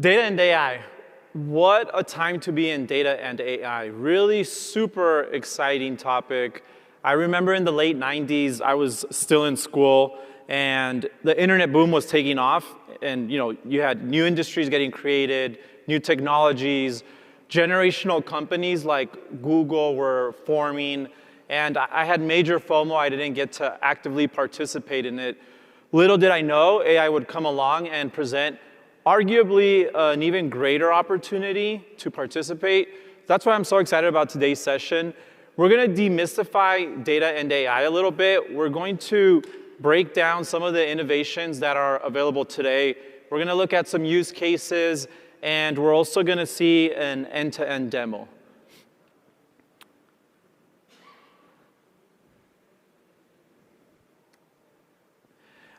Data and AI. What a time to be in data and AI. Really super exciting topic. I remember in the late 90s, I was still in school, and the internet boom was taking off. And you had new industries getting created, new technologies, generational companies like Google were forming, and I had major FOMO. I didn't get to actively participate in it. Little did I know AI would come along and present arguably an even greater opportunity to participate. That's why I'm so excited about today's session. We're going to demystify data and AI a little bit. We're going to break down some of the innovations that are available today. We're going to look at some use cases, and we're also going to see an end-to-end demo.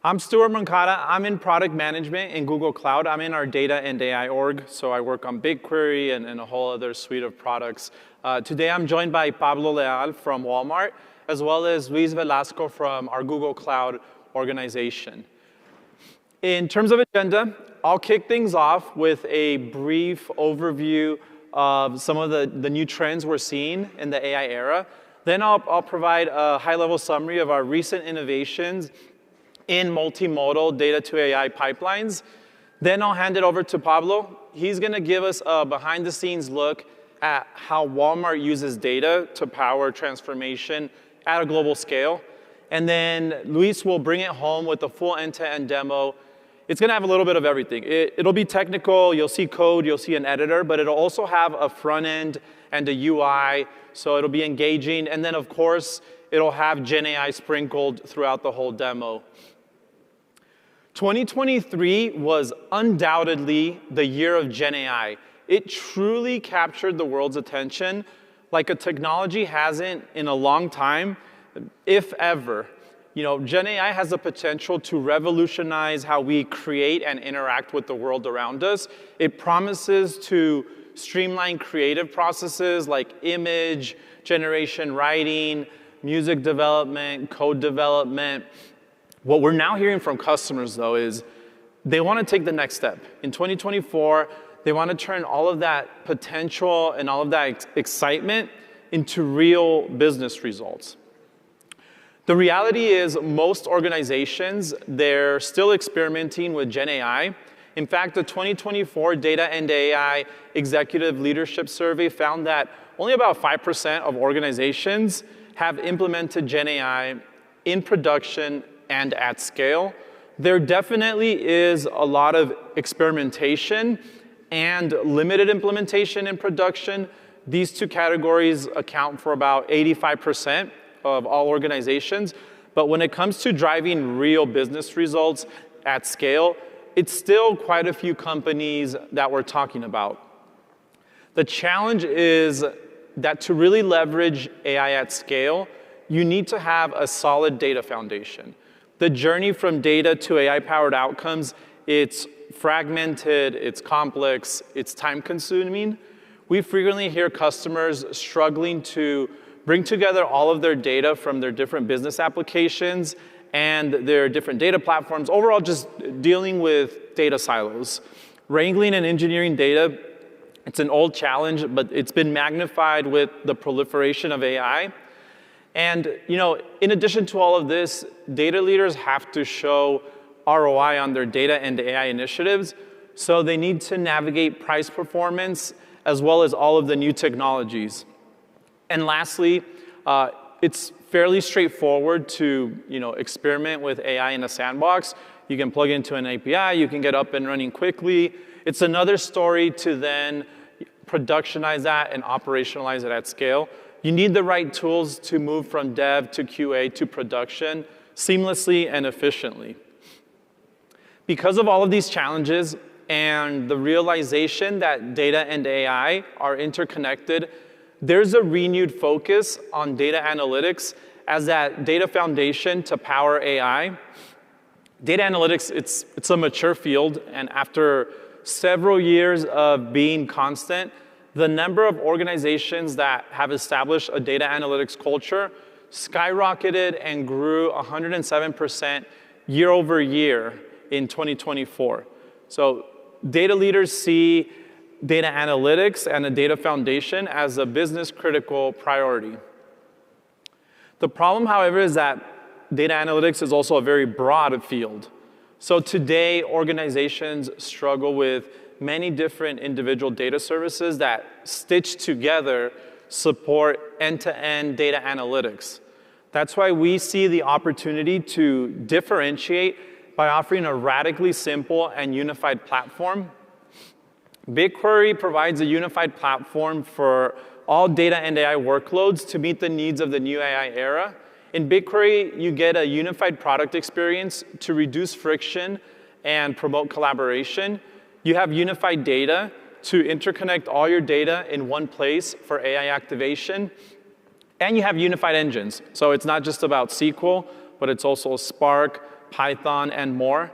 I'm Stuart Moncada. I'm in product management in Google Cloud. I'm in our data and AI org, so I work on BigQuery and a whole other suite of products. Today I'm joined by Pablo Leal from Walmart, as well as Velasco from our Google Cloud organization. In terms of agenda, I'll kick things off with a brief overview of some of the new trends we're seeing in the AI era. Then I'll provide a high-level summary of our recent innovations in multimodal data to AI pipelines. Then I'll hand it over to Pablo. He's going to give us a behind-the-scenes look at how Walmart uses data to power transformation at a global scale. And then Luis will bring it home with a full end-to-end demo. It's going to have a little bit of everything. It'll be technical. You'll see code. You'll see an editor. But it'll also have a front end and a UI. So it'll be engaging. And then, of course, it'll have Gen AI sprinkled throughout the whole demo. 2023 was undoubtedly the year of Gen AI. It truly captured the world's attention like a technology hasn't in a long time, if ever. Gen AI has the potential to revolutionize how we create and interact with the world around us. It promises to streamline creative processes like image generation, writing, music development, code development. What we're now hearing from customers, though, is they want to take the next step. In 2024, they want to turn all of that potential and all of that excitement into real business results. The reality is most organizations, they're still experimenting with Gen AI. In fact, the 2024 Data and AI Executive Leadership Survey found that only about 5% of organizations have implemented Gen AI in production and at scale. There definitely is a lot of experimentation and limited implementation in production. These two categories account for about 85% of all organizations. But when it comes to driving real business results at scale, it's still quite a few companies that we're talking about. The challenge is that to really leverage AI at scale, you need to have a solid data foundation. The journey from data to AI-powered outcomes, it's fragmented, it's complex, it's time-consuming. We frequently hear customers struggling to bring together all of their data from their different business applications and their different data platforms, overall just dealing with data silos. Wrangling and engineering data, it's an old challenge, but it's been magnified with the proliferation of AI. And in addition to all of this, data leaders have to show ROI on their data and AI initiatives, so they need to navigate price performance as well as all of the new technologies. And lastly, it's fairly straightforward to experiment with AI in a sandbox. You can plug into an API, you can get up and running quickly. It's another story to then productionize that and operationalize it at scale. You need the right tools to move from dev to QA to production seamlessly and efficiently. Because of all of these challenges and the realization that data and AI are interconnected, there's a renewed focus on data analytics as that data foundation to power AI. Data analytics, it's a mature field, and after several years of being constant, the number of organizations that have established a data analytics culture skyrocketed and grew 107% year over year in 2024. So data leaders see data analytics and a data foundation as a business critical priority. The problem, however, is that data analytics is also a very broad field. So today, organizations struggle with many different individual data services that stitched together support end-to-end data analytics. That's why we see the opportunity to differentiate by offering a radically simple and unified platform. BigQuery provides a unified platform for all data and AI workloads to meet the needs of the new AI era. In BigQuery, you get a unified product experience to reduce friction and promote collaboration. You have unified data to interconnect all your data in one place for AI activation. And you have unified engines. So it's not just about SQL, but it's also Spark, Python, and more.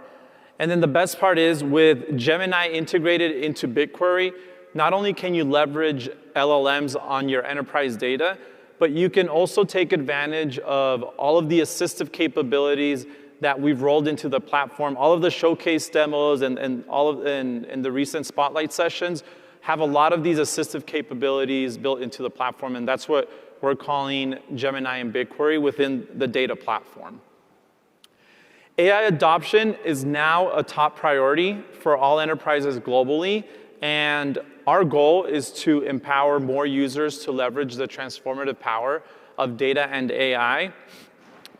And then the best part is with Gemini integrated into BigQuery, not only can you leverage LLMs on your enterprise data, but you can also take advantage of all of the assistive capabilities that we've rolled into the platform. All of the showcase demos and all of in the recent spotlight sessions have a lot of these assistive capabilities built into the platform, and that's what we're calling Gemini and BigQuery within the data platform. AI adoption is now a top priority for all enterprises globally, and our goal is to empower more users to leverage the transformative power of data and AI.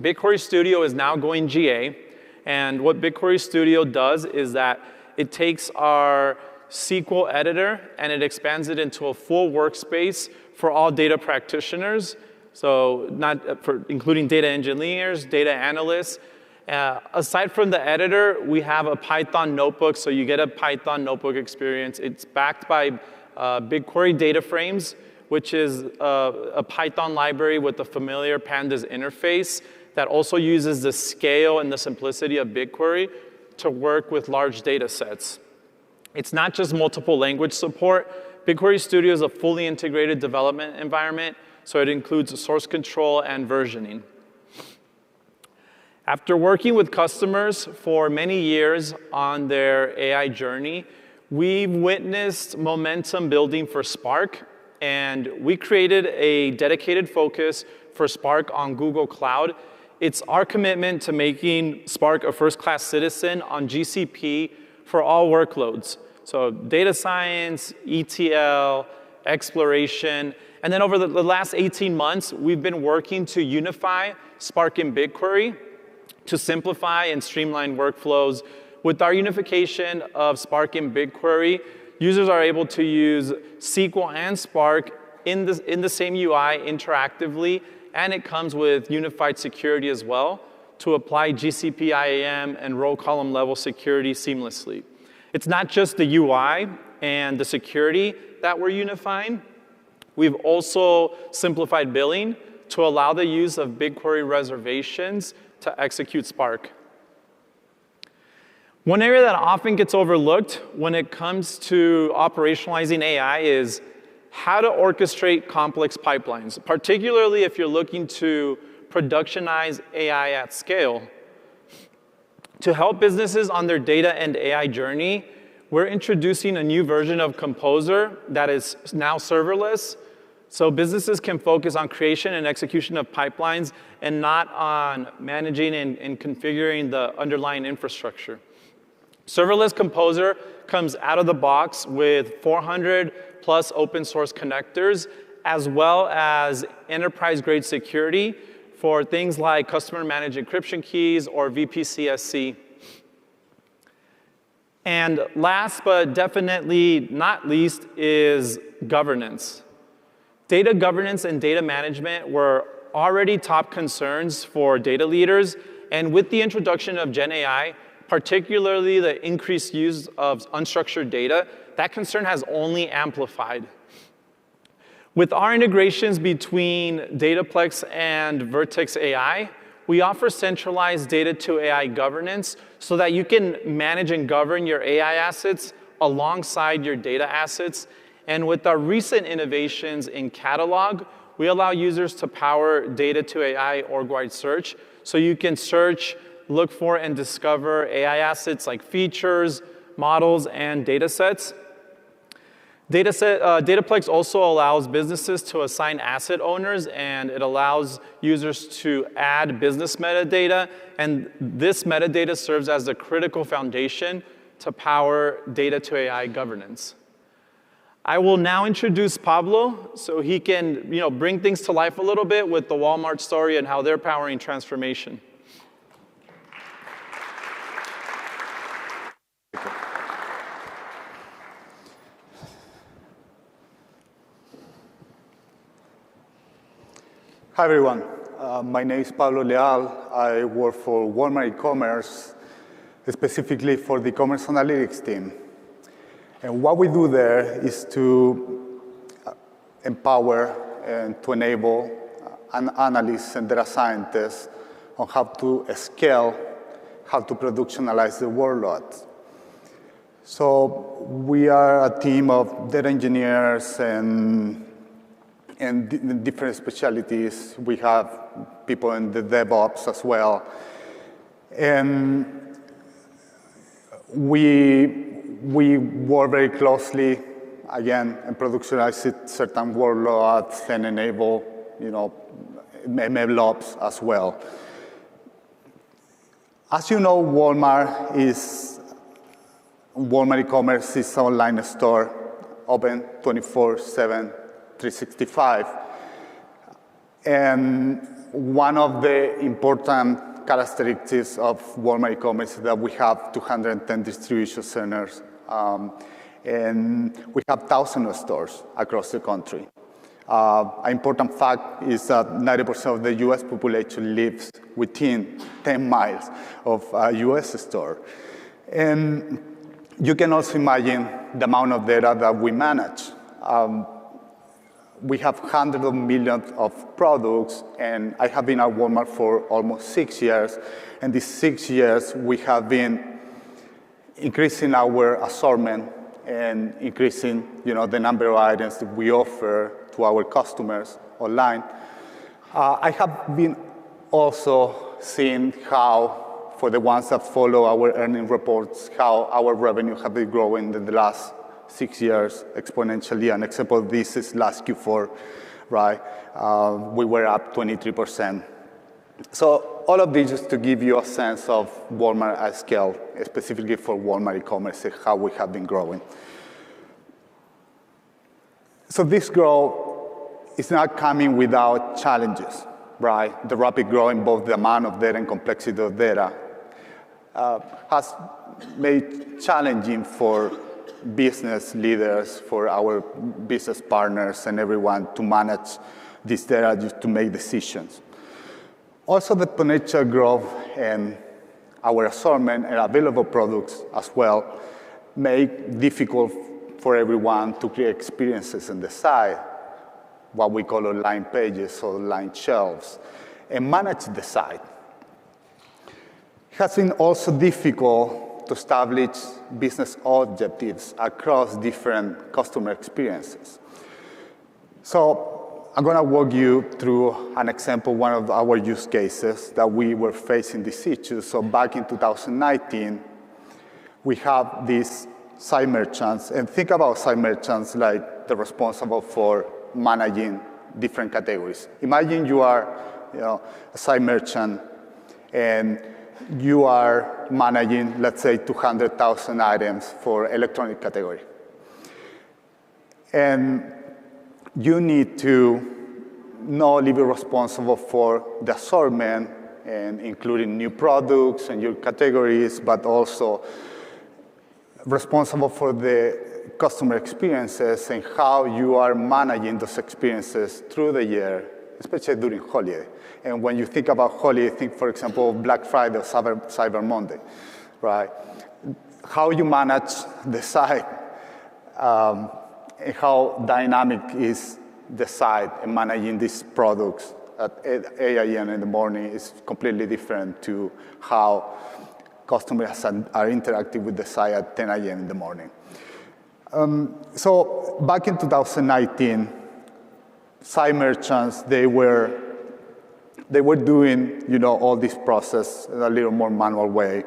BigQuery Studio is now going GA, and what BigQuery Studio does is that it takes our SQL editor and it expands it into a full workspace for all data practitioners, so including data engineers, data analysts. Aside from the editor, we have a Python notebook, so you get a Python notebook experience. It's backed by BigQuery data frames, which is a Python library with the familiar pandas interface that also uses the scale and the simplicity of BigQuery to work with large data sets. It's not just multiple language support. BigQuery Studio is a fully integrated development environment, so it includes source control and versioning. After working with customers for many years on their AI journey, we've witnessed momentum building for Spark, and we created a dedicated focus for Spark on Google Cloud. It's our commitment to making Spark a first-class citizen on GCP for all workloads. So data science, ETL, exploration, and then over the last 18 months, we've been working to unify Spark and BigQuery to simplify and streamline workflows. With our unification of Spark and BigQuery, users are able to use SQL and Spark in the same UI interactively, and it comes with unified security as well to apply GCP IAM and row column level security seamlessly. It's not just the UI and the security that we're unifying. We've also simplified billing to allow the use of BigQuery reservations to execute Spark. One area that often gets overlooked when it comes to operationalizing AI is how to orchestrate complex pipelines, particularly if you're looking to productionize AI at scale. To help businesses on their data and AI journey, we're introducing a new version of Composer that is now serverless, so businesses can focus on creation and execution of pipelines and not on managing and configuring the underlying infrastructure. Serverless Composer comes out of the box with 400 plus open source connectors, as well as enterprise-grade security for things like customer managed encryption keys or VPCSC. And last but definitely not least is governance. Data governance and data management were already top concerns for data leaders, and with the introduction of Gen AI, particularly the increased use of unstructured data, that concern has only amplified. With our integrations between Dataplex and Vertex AI, we offer centralized data to AI governance so that you can manage and govern your AI assets alongside your data assets. And with our recent innovations in Catalog, we allow users to power data to AI org-wide search, so you can search, look for, and discover AI assets like features, models, and data sets. Dataplex also allows businesses to assign asset owners, and it allows users to add business metadata, and this metadata serves as the critical foundation to power data to AI governance. I will now introduce Pablo so he can bring things to life a little bit with the Walmart story and how they're powering transformation. Hi, everyone. My name is Pablo Leal. I work for Walmart e-commerce, specifically for the commerce analytics team. And what we do there is to empower and to enable analysts and data scientists on how to scale, how to productionalize the workload. So we are a team of data engineers and different specialties. We have people in the DevOps as well. And we work very closely, again, and productionize certain workloads and enable, MLOps as well. As you know, Walmart e-commerce is an online store, open 24/7. 365. And one of the important characteristics of Walmart e-commerce is that we have 210 distribution centers, and we have thousands of stores across the country. An important fact is that 90% of the US population lives within 10 miles of a US store. And you can also imagine the amount of data that we manage. We have hundreds of millions of products, and I have been at Walmart for almost 6 years. And these 6 years, we have been increasing our assortment and increasing, the number of items that we offer to our customers online. I have been also seeing how, for the ones that follow our earnings reports, how our revenue have been growing in the last 6 years exponentially. An example of this is last Q4, right? We were up 23%. So all of this is to give you a sense of Walmart at scale, specifically for Walmart e-commerce, how we have been growing. So this growth is not coming without challenges, right? The rapid growth in both the amount of data and complexity of data has made challenging for business leaders, for our business partners and everyone to manage this data, just to make decisions. Also, the potential growth in our assortment and available products as well make difficult for everyone to create experiences on the site, what we call online pages or online shelves, and manage the site. It has been also difficult to establish business objectives across different customer experiences. So I'm going to walk you through an example, one of our use cases that we were facing this issue. So back in 2019, we have these site merchants, and think about site merchants like they're responsible for managing different categories. Imagine you are a site merchant, and you are managing, let's say, 200,000 items for electronic category. And you need to not only be responsible for the assortment and including new products and your categories, but also responsible for the customer experiences and how you are managing those experiences through the year, especially during holiday. And when you think about holiday, think, for example, Black Friday or Cyber Monday, right? How you manage the site and how dynamic is the site and managing these products at 8 a.m. in the morning is completely different to how customers are interacting with the site at 10 a.m. in the morning. So back in 2019, site merchants, they were doing all this process in a little more manual way.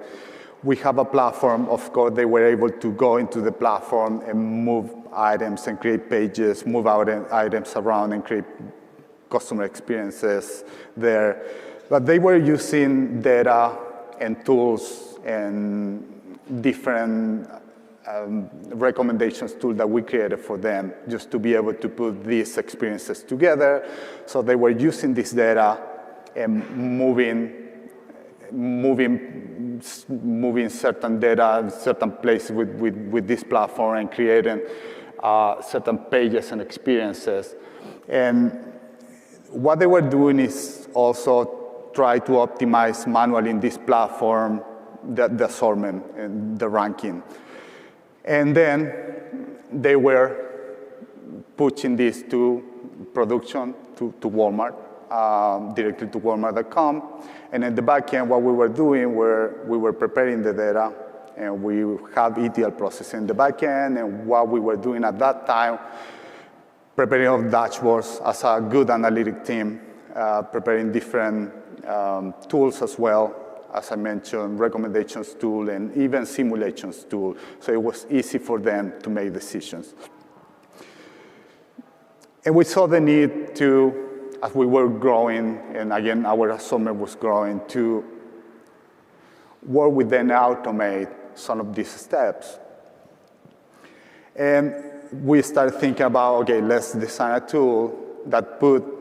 we have a platform. Of course, they were able to go into the platform and move items and create pages, move out items around and create customer experiences there. But they were using data and tools and different recommendations tool that we created for them just to be able to put these experiences together. So they were using this data and moving certain data, certain places with this platform and creating certain pages and experiences. And what they were doing is also try to optimize manually in this platform the assortment and the ranking. And then they were pushing this to production, to Walmart, directly to Walmart.com. And in the back end, what we were doing, we were preparing the data, and we have ETL processing in the back end. And what we were doing at that time, preparing of dashboards as a good analytic team, preparing different tools as well. As I mentioned, recommendations tool and even simulations tool. So it was easy for them to make decisions. And we saw the need to, as we were growing, and again, our assortment was growing, to work with them and automate some of these steps. And we started thinking about, okay, let's design a tool that put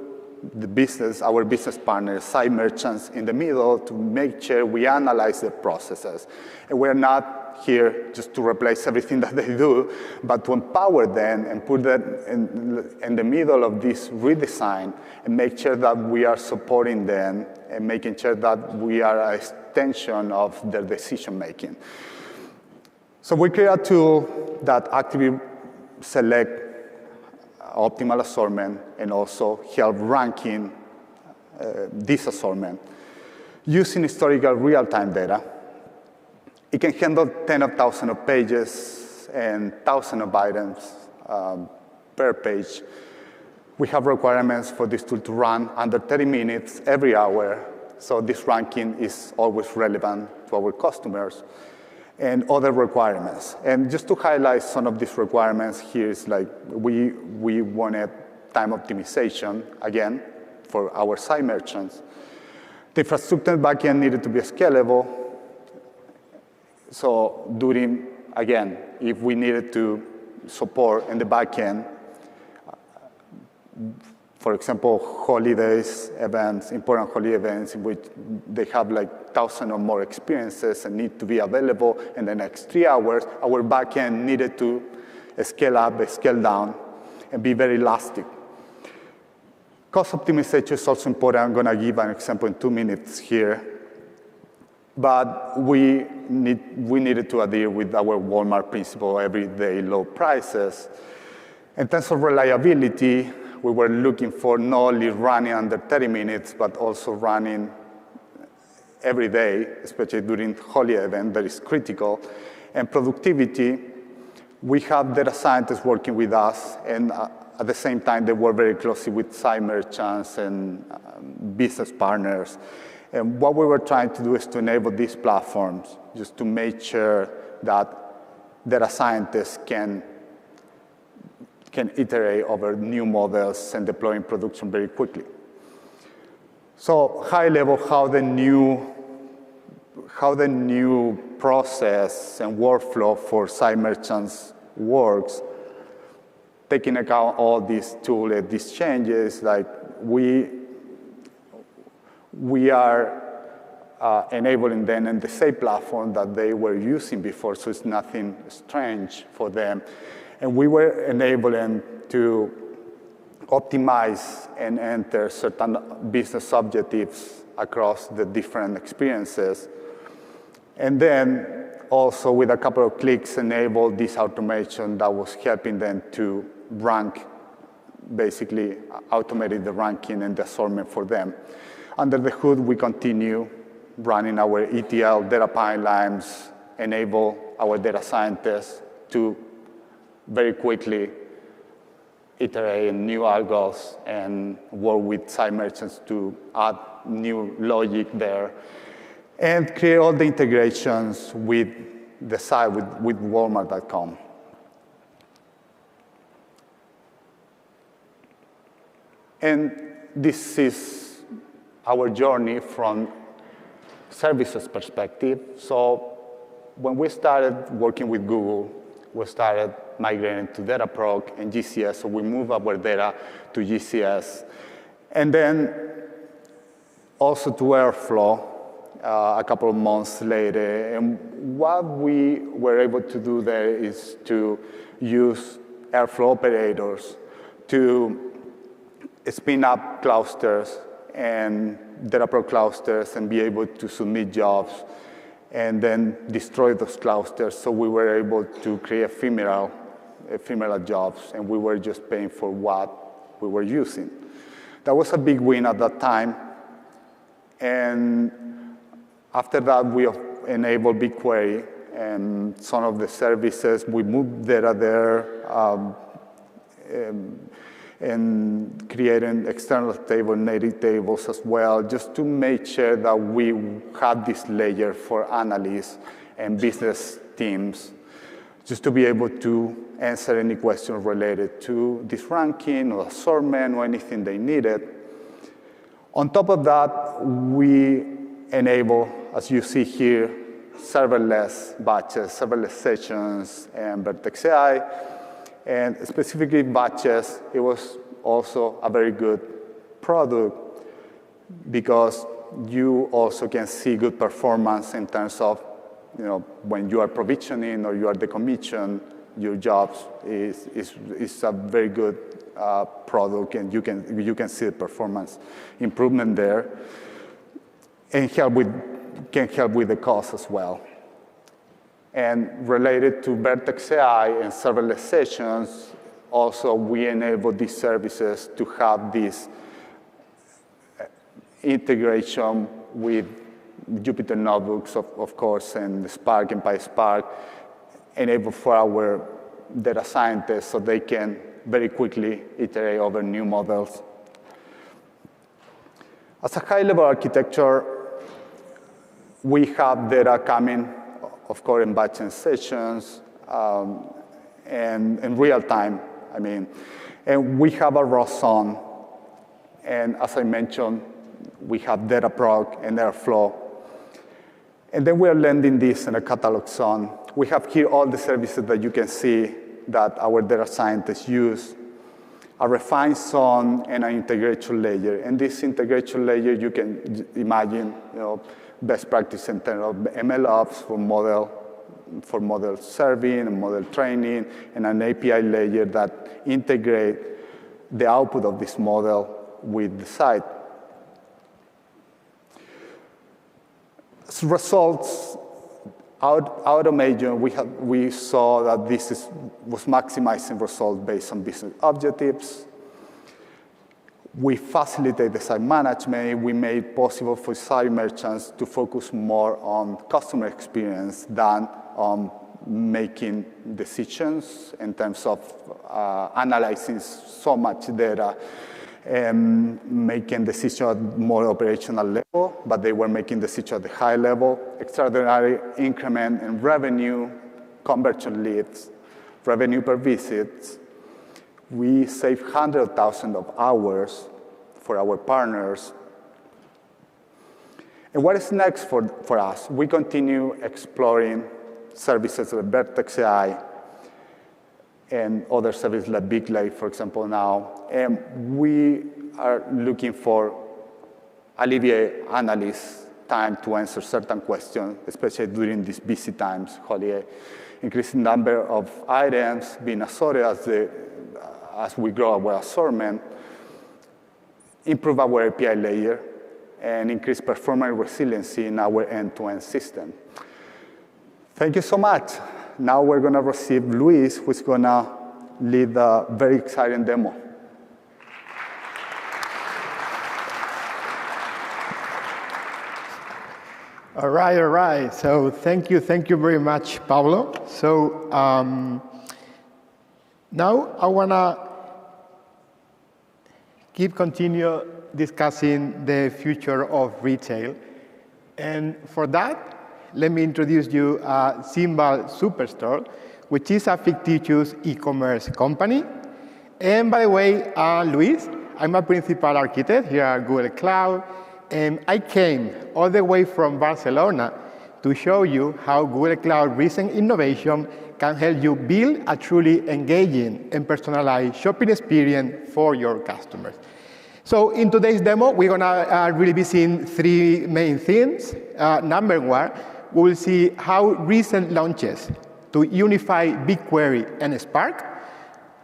the business, our business partners, side merchants in the middle to make sure we analyze their processes. And we're not here just to replace everything that they do, but to empower them and put that in the middle of this redesign and make sure that we are supporting them and making sure that we are an extension of their decision making. So we create a tool that actively select optimal assortment and also help ranking this assortment. Using historical real-time data, it can handle tens of thousands of pages and thousands of items per page. We have requirements for this tool to run under 30 minutes every hour, so this ranking is always relevant to our customers. And other requirements. And just to highlight some of these requirements here is like we wanted time optimization, again, for our side merchants. The infrastructure backend needed to be scalable. So during, again, if we needed to support in the backend, for example, holidays, events, important holiday events in which they have like 1,000 or more experiences and need to be available in the next 3 hours, our backend needed to scale up, scale down, and be very elastic. Cost optimization is also important. I'm going to give an example in 2 minutes here. But we needed to adhere with our Walmart principle, everyday low prices. In terms of reliability, we were looking for not only running under 30 minutes, but also running every day, especially during holiday event, that is critical. And productivity, we have data scientists working with us, and at the same time, they work very closely with side merchants and business partners. And what we were trying to do is to enable these platforms, just to make sure that data scientists can iterate over new models and deploy in production very quickly. So high level, how the new process and workflow for side merchants works, taking account all these tools, these changes, like we are enabling them in the same platform that they were using before, so it's nothing strange for them. And we were enabling to optimize and enter certain business objectives across the different experiences. And then also with a couple of clicks enable this automation that was helping them to rank, basically automated the ranking and the assortment for them. Under the hood, we continue running our ETL data pipelines, enable our data scientists to very quickly iterate new algos and work with side merchants to add new logic there. and create all the integrations with the site, with Walmart.com. And this is our journey from services perspective. So when we started working with Google, we started migrating to Dataproc and GCS, so we moved our data to GCS. And then also to Airflow a couple of months later. And what we were able to do there is to use Airflow operators to spin up clusters and Dataproc clusters and be able to submit jobs and then destroy those clusters. So we were able to create ephemeral jobs, and we were just paying for what we were using. That was a big win at that time. And after that, we enabled BigQuery and some of the services. We moved data there and creating external table, native tables as well, just to make sure that we had this layer for analysts and business teams, just to be able to answer any questions related to this ranking or assortment or anything they needed. On top of that, we enable, as you see here, serverless batches, serverless sessions, and Vertex AI. And specifically batches, it was also a very good product because you also can see good performance in terms of, when you are provisioning or you are decommission, your jobs is a very good product, and you can see the performance improvement there, and can help with the cost as well. And related to Vertex AI and serverless sessions, also we enable these services to have this integration with Jupyter Notebooks, of course, and Spark and pySPARK, enabled for our data scientists so they can very quickly iterate over new models. As a high-level architecture, we have data coming, of course, in batch and sessions, and in real time, And we have a raw zone. And as I mentioned, we have Dataproc and Airflow. And then we are landing this in a catalog zone. We have here all the services that you can see that our data scientists use, a refined zone and an integration layer. And this integration layer, you can imagine, best practice in terms of MLOps for model serving and model training, and an API layer that integrate the output of this model with the site. As results, automation, we saw that this was maximizing results based on business objectives. We facilitate the site management. We made possible for site merchants to focus more on customer experience than on making decisions in terms of analyzing so much data and making decisions at more operational level, but they were making decisions at the high level, extraordinary increment in revenue, conversion leads, revenue per visit. We save hundreds of thousands of hours for our partners. And what is next for us? We continue exploring services like Vertex AI and other services like Big Lake, for example, now. And we are looking for alleviate analysts' time to answer certain questions, especially during these busy times, holiday, increasing number of items being assorted as we grow our assortment, improve our API layer, and increase performance resiliency in our end-to-end system. Thank you so much. Now we're going to receive Luis, who's going to lead a very exciting demo. All right. So thank you very much, Pablo. So now I want to continue discussing the future of retail. And for that, let me introduce you Symbol Superstore, which is a fictitious e-commerce company. And by the way, Luis, I'm a principal architect here at Google Cloud, and I came all the way from Barcelona to show you how Google Cloud recent innovation can help you build a truly engaging and personalized shopping experience for your customers. So in today's demo, we're going to really be seeing three main themes. Number one, we will see how recent launches to unify BigQuery and Spark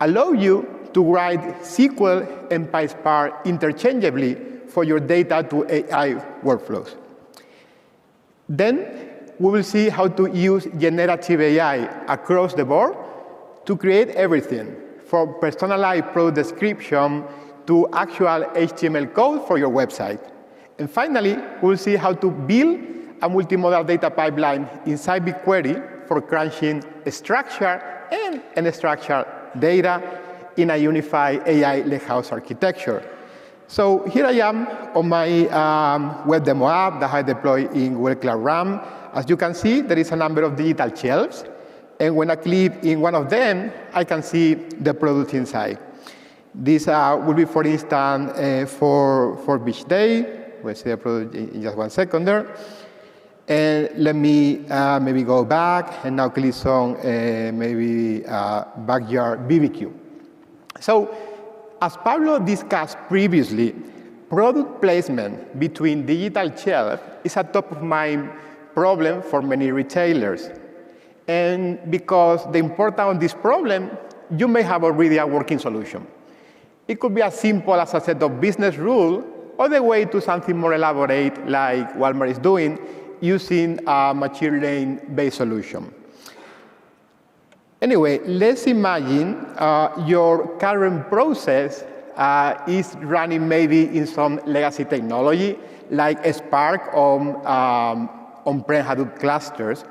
allow you to write SQL and pySPARK interchangeably for your data to AI workflows. Then we will see how to use generative AI across the board to create everything from personalized product description to actual HTML code for your website. And finally, we will see how to build a multimodal data pipeline inside BigQuery for crunching structured and unstructured data in a unified AI lakehouse architecture. So here I am on my web demo app that I deployed in Google Cloud RAM. As you can see, there is a number of digital shelves. And when I click in one of them, I can see the product inside. This will be, for instance, for Beach Day. We'll see the product in just 1 second there. And let me maybe go back and now click on maybe backyard BBQ. So as Pablo discussed previously, product placement between digital shelves is a top-of-mind problem for many retailers. And because the importance of this problem, you may have already a working solution. It could be as simple as a set of business rules, all the way to something more elaborate like Walmart is doing, using a machine learning-based solution. Anyway, let's imagine your current process is running maybe in some legacy technology, like Spark on on-prem Hadoop clusters.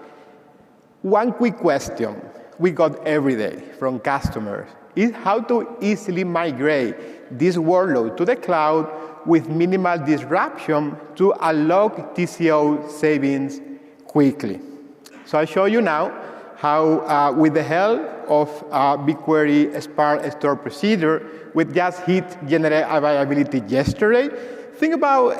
One quick question we got every day from customers is how to easily migrate this workload to the cloud with minimal disruption to unlock TCO savings quickly. So I'll show you now how, with the help of BigQuery Spark store procedure, we just hit generate availability yesterday. Think about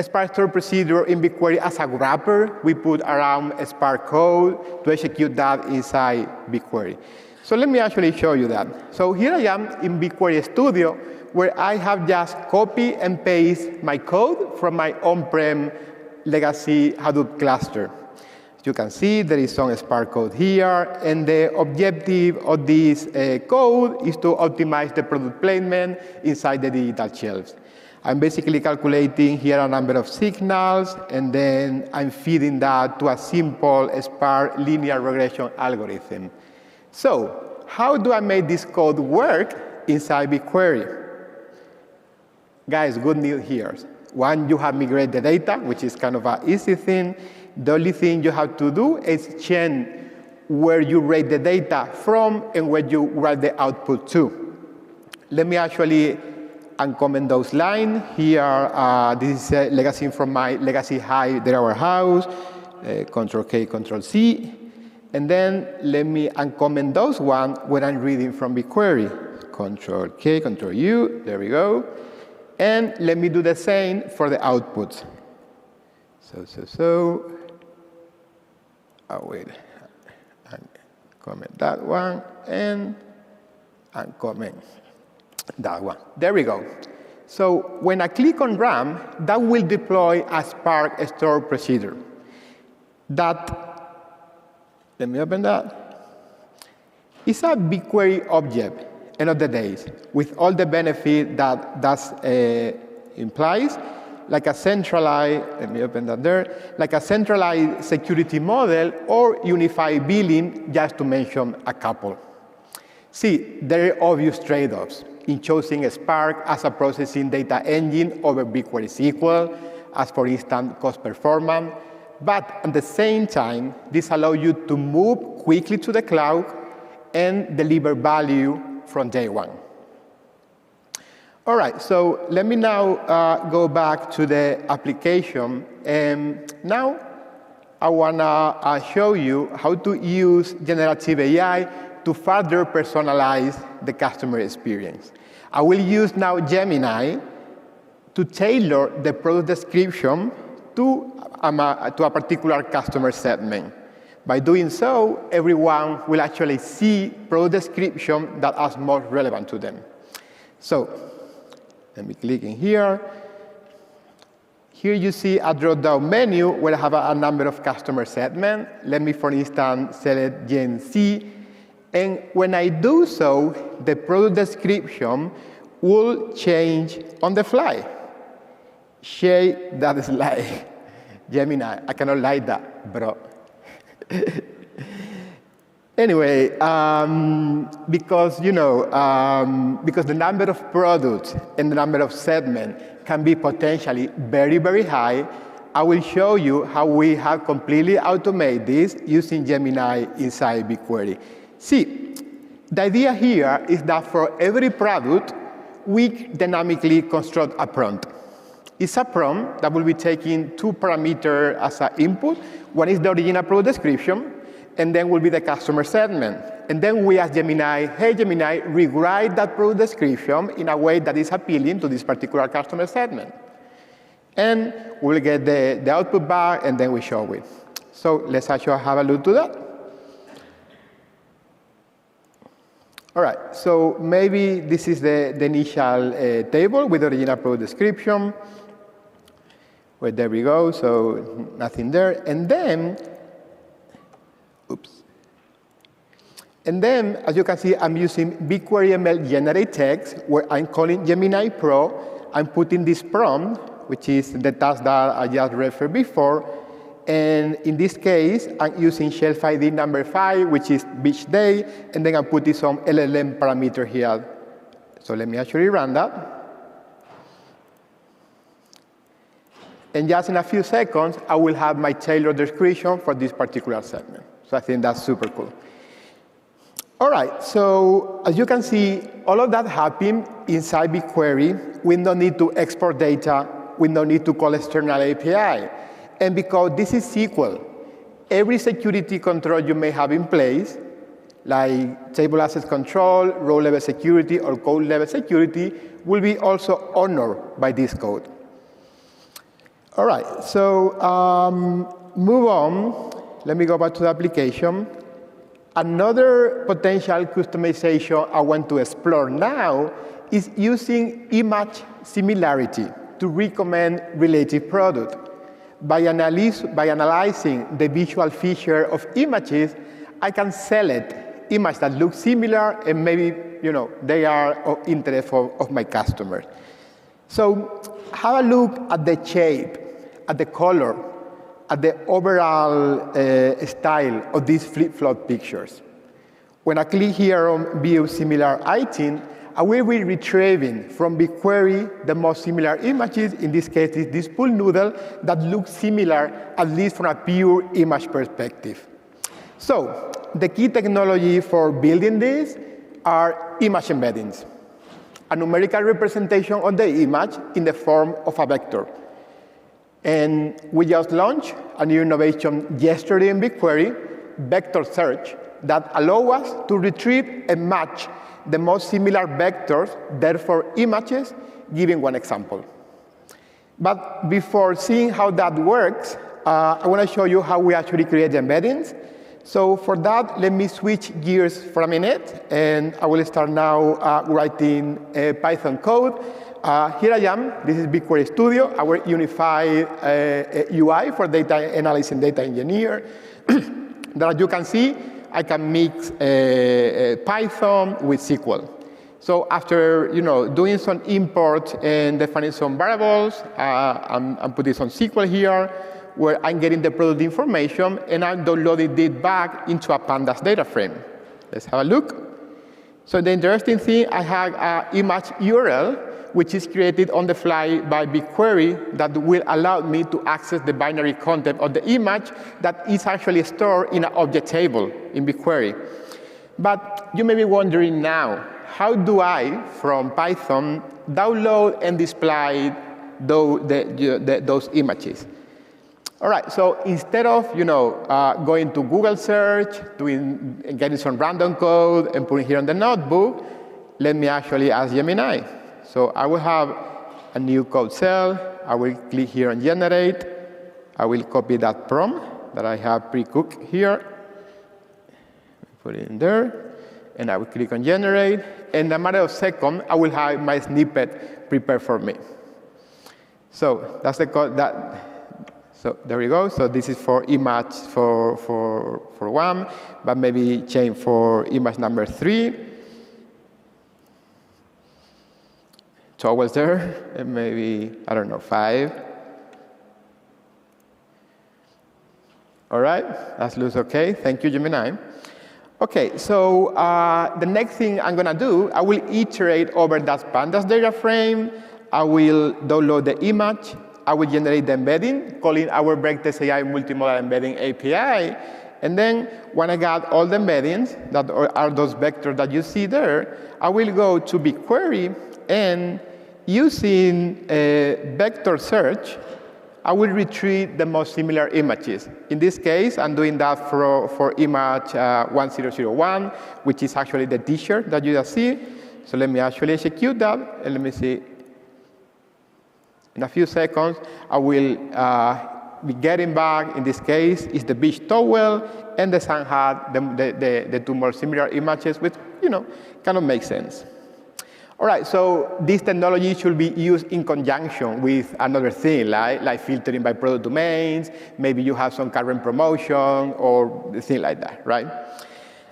Spark store procedure in BigQuery as a wrapper. We put around Spark code to execute that inside BigQuery. So let me actually show you that. So here I am in BigQuery Studio, where I have just copy and paste my code from my on-prem legacy Hadoop cluster. You can see there is some Spark code here, and the objective of this code is to optimize the product placement inside the digital shelves. I'm basically calculating here a number of signals, and then I'm feeding that to a simple Spark linear regression algorithm. So how do I make this code work inside BigQuery? Guys, good news here. One, you have migrated the data, which is kind of an easy thing. The only thing you have to do is change where you write the data from and where you write the output to. Let me actually uncomment those lines. Here, this is a legacy from my legacy high data warehouse, Control-K, Control-C. And then let me uncomment those ones when I'm reading from BigQuery. Control-K, Control-U, there we go. And let me do the same for the outputs. I will uncomment that one and uncomment that one. There we go. So when I click on Run, that will deploy a Spark store procedure. Let me open that. It's a BigQuery object, end of the day, with all the benefit that implies, like a centralized, let me open that there, like a centralized security model or unified billing, just to mention a couple. See, there are obvious trade-offs in choosing Spark as a processing data engine over BigQuery SQL, as for instance, cost performance. But at the same time, this allows you to move quickly to the cloud and deliver value from day one. All right, so let me now go back to the application. And now I want to show you how to use generative AI to further personalize the customer experience. I will use now Gemini to tailor the product description to a particular customer segment. By doing so, everyone will actually see product description that is most relevant to them. So let me click in here. Here you see a drop-down menu where I have a number of customer segments. Let me, for instance, select Gen Z. And when I do so, the product description will change on the fly. Share that slide. Gemini, I cannot like that, bro. Anyway, because because the number of products and the number of segments can be potentially very, very high, I will show you how we have completely automated this using Gemini inside BigQuery. See, the idea here is that for every product, we dynamically construct a prompt. It's a prompt that will be taking 2 parameters as an input. One is the original product description, and then will be the customer segment. And then we ask Gemini, hey, Gemini, rewrite that product description in a way that is appealing to this particular customer segment. And we'll get the output back, and then we show it. So let's actually have a look to that. All right, so maybe this is the initial table with the original product description. Well, there we go, so nothing there. And then, as you can see, I'm using BigQuery ML generate text, where I'm calling Gemini Pro. I'm putting this prompt, which is the task that I just referred before. And in this case, I'm using shelf ID number 5, which is beach day, and then I'm putting some LLM parameter here. So let me actually run that. And just in a few seconds, I will have my tailored description for this particular segment. So I think that's super cool. All right, so as you can see, all of that happened inside BigQuery. We don't need to export data. We don't need to call external API. And because this is SQL, every security control you may have in place, like table access control, row level security, or code level security, will be also honored by this code. All right, so move on. Let me go back to the application. Another potential customization I want to explore now is using image similarity to recommend related product. By analyzing the visual feature of images, I can select images that look similar and maybe they are of interest of my customers. So have a look at the shape, at the color, at the overall style of these flip-flop pictures. When I click here on View Similar Item, I will be retrieving from BigQuery the most similar images. In this case, is this pool noodle that looks similar, at least from a pure image perspective. So the key technology for building this are image embeddings, a numerical representation of the image in the form of a vector. And we just launched a new innovation yesterday in BigQuery, vector search, that allows us to retrieve and match the most similar vectors, therefore images, giving one example. But before seeing how that works, I want to show you how we actually create embeddings. So for that, let me switch gears for a minute, and I will start now writing Python code. Here I am. This is BigQuery Studio, our unified UI for data analysis and data engineer. That, as you can see, I can mix Python with SQL. So after doing some import and defining some variables, I'm putting some SQL here, where I'm getting the product information, and I'm downloading it back into a pandas data frame. Let's have a look. So the interesting thing, I have an image URL, which is created on the fly by BigQuery that will allow me to access the binary content of the image that is actually stored in an object table in BigQuery. But you may be wondering now, how do I, from Python, download and display those images? All right, so instead of going to Google search, getting some random code and putting here on the notebook, let me actually ask Gemini. So I will have a new code cell. I will click here on generate. I will copy that prompt that I have pre-cooked here. Put it in there. And I will click on generate. In a matter of seconds, I will have my snippet prepared for me. So that's the code that. So there we go. So this is for image for one, but maybe change for image number 3. Towards there, and maybe, I don't know, 5. All right, that looks okay. Thank you, Gemini. Okay, so the next thing I'm going to do, I will iterate over that pandas data frame. I will download the image. I will generate the embedding, calling our Breaktest AI multimodal embedding API. And then when I got all the embeddings, that are those vectors that you see there, I will go to BigQuery, and using a vector search, I will retrieve the most similar images. In this case, I'm doing that for image 1001, which is actually the t-shirt that you just see. So let me actually execute that, and let me see. In a few seconds, I will be getting back, in this case, is the beach towel and the sun hat, the two more similar images, which, kind of makes sense. All right, so this technology should be used in conjunction with another thing, like filtering by product domains. Maybe you have some current promotion or thing like that, right?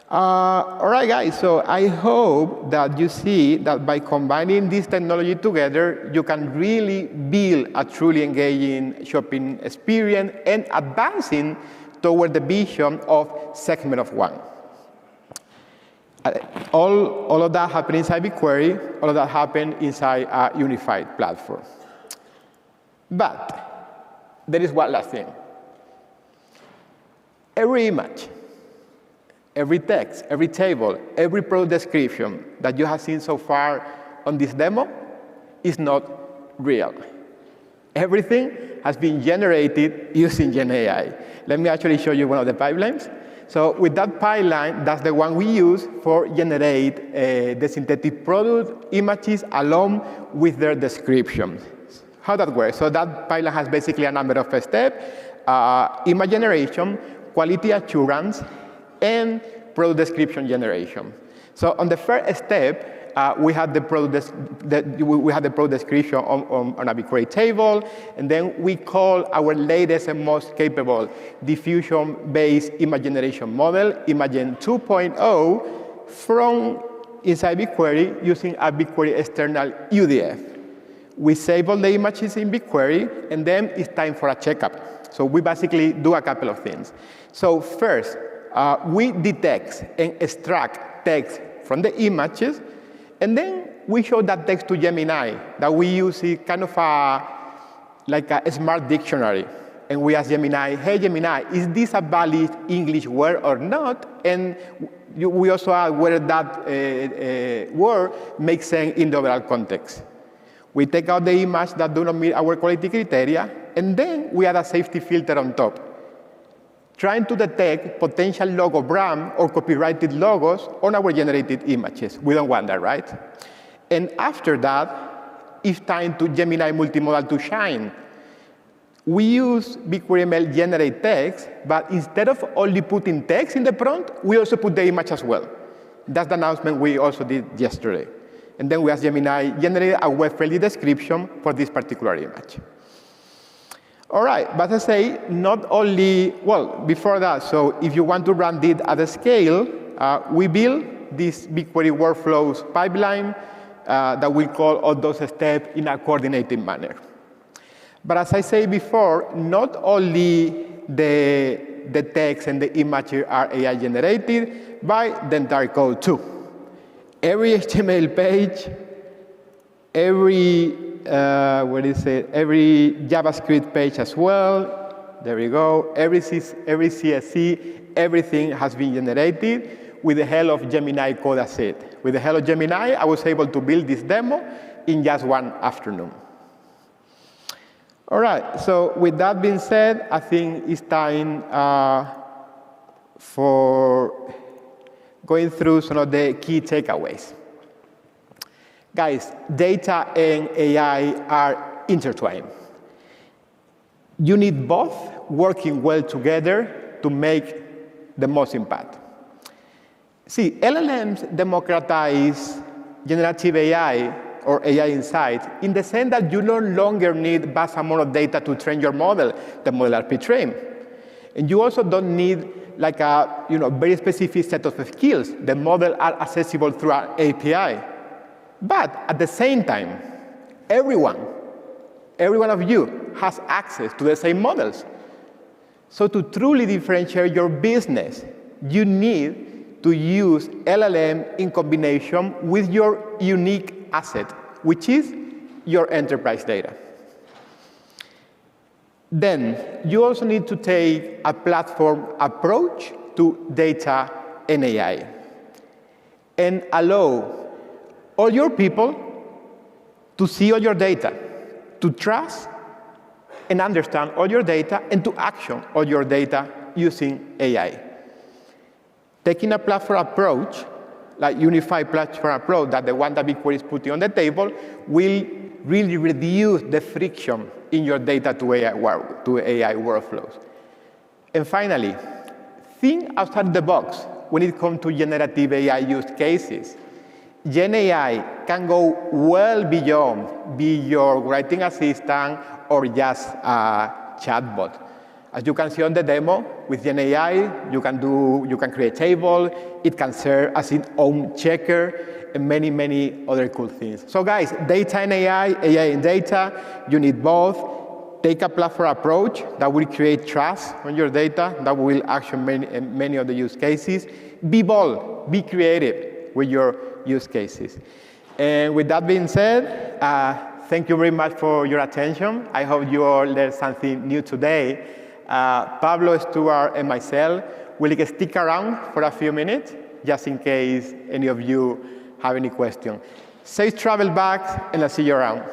All right, guys, so I hope that you see that by combining this technology together, you can really build a truly engaging shopping experience and advancing toward the vision of segment of one. All of that happened inside BigQuery. All of that happened inside a unified platform. But there is one last thing. Every image, every text, every table, every product description that you have seen so far on this demo is not real. Everything has been generated using GenAI. Let me actually show you one of the pipelines. So with that pipeline, that's the one we use for generate the synthetic product images along with their descriptions. How that works? So that pipeline has basically a number of steps: image generation, quality assurance, and product description generation. So on the first step, we had the product description on a BigQuery table, and then we call our latest and most capable diffusion-based image generation model, Imagen 2.0, from inside BigQuery using a BigQuery external UDF. We save all the images in BigQuery, and then it's time for a checkup. So we basically do a couple of things. So first, we detect and extract text from the images, and then we show that text to Gemini, that we use it kind of like a smart dictionary. And we ask Gemini, hey, Gemini, is this a valid English word or not? And we also ask whether that word makes sense in the overall context. We take out the image that do not meet our quality criteria, and then we add a safety filter on top, trying to detect potential logo brand or copyrighted logos on our generated images. We don't want that, right? And after that, it's time to Gemini multimodal to shine. We use BigQuery ML generate text, but instead of only putting text in the prompt, we also put the image as well. That's the announcement we also did yesterday. And then we ask Gemini generate a web-friendly description for this particular image. All right, but as I say, not only, well, before that, so if you want to run it at a scale, we build this BigQuery workflows pipeline that we call all those steps in a coordinated manner. But as I said before, not only the text and the image are AI generated, but the entire code too. Every HTML page, every every JavaScript page as well. There we go. Every CSS, everything has been generated with the help of Gemini Code Asset. With the help of Gemini, I was able to build this demo in just one afternoon. All right, so with that being said, I think it's time for going through some of the key takeaways. Guys, data and AI are intertwined. You need both working well together to make the most impact. See, LLMs democratize generative AI or AI insights in the sense that you no longer need vast amount of data to train your model. The model are pre-trained. And you also don't need like a very specific set of skills. The model are accessible through an API. But at the same time, every one of you has access to the same models. So to truly differentiate your business, you need to use LLM in combination with your unique asset, which is your enterprise data. Then you also need to take a platform approach to data and AI and allow all your people to see all your data, to trust and understand all your data, and to action all your data using AI. Taking a platform approach, like unified platform approach, that the one that BigQuery is putting on the table, will really reduce the friction in your data to AI workflows. And finally, think outside the box when it comes to generative AI use cases. Gen AI can go well beyond be your writing assistant or just a chatbot. As you can see on the demo, with Gen AI, you can create a table, it can serve as its own checker, and many, many other cool things. So guys, data and AI and data, you need both. Take a platform approach that will create trust on your data, that will action many of the use cases. Be bold, be creative with your use cases. And with that being said, thank you very much for your attention. I hope you all learned something new today. Pablo, Stuart, and myself will stick around for a few minutes, just in case any of you have any questions. Safe travel back, and I'll see you around.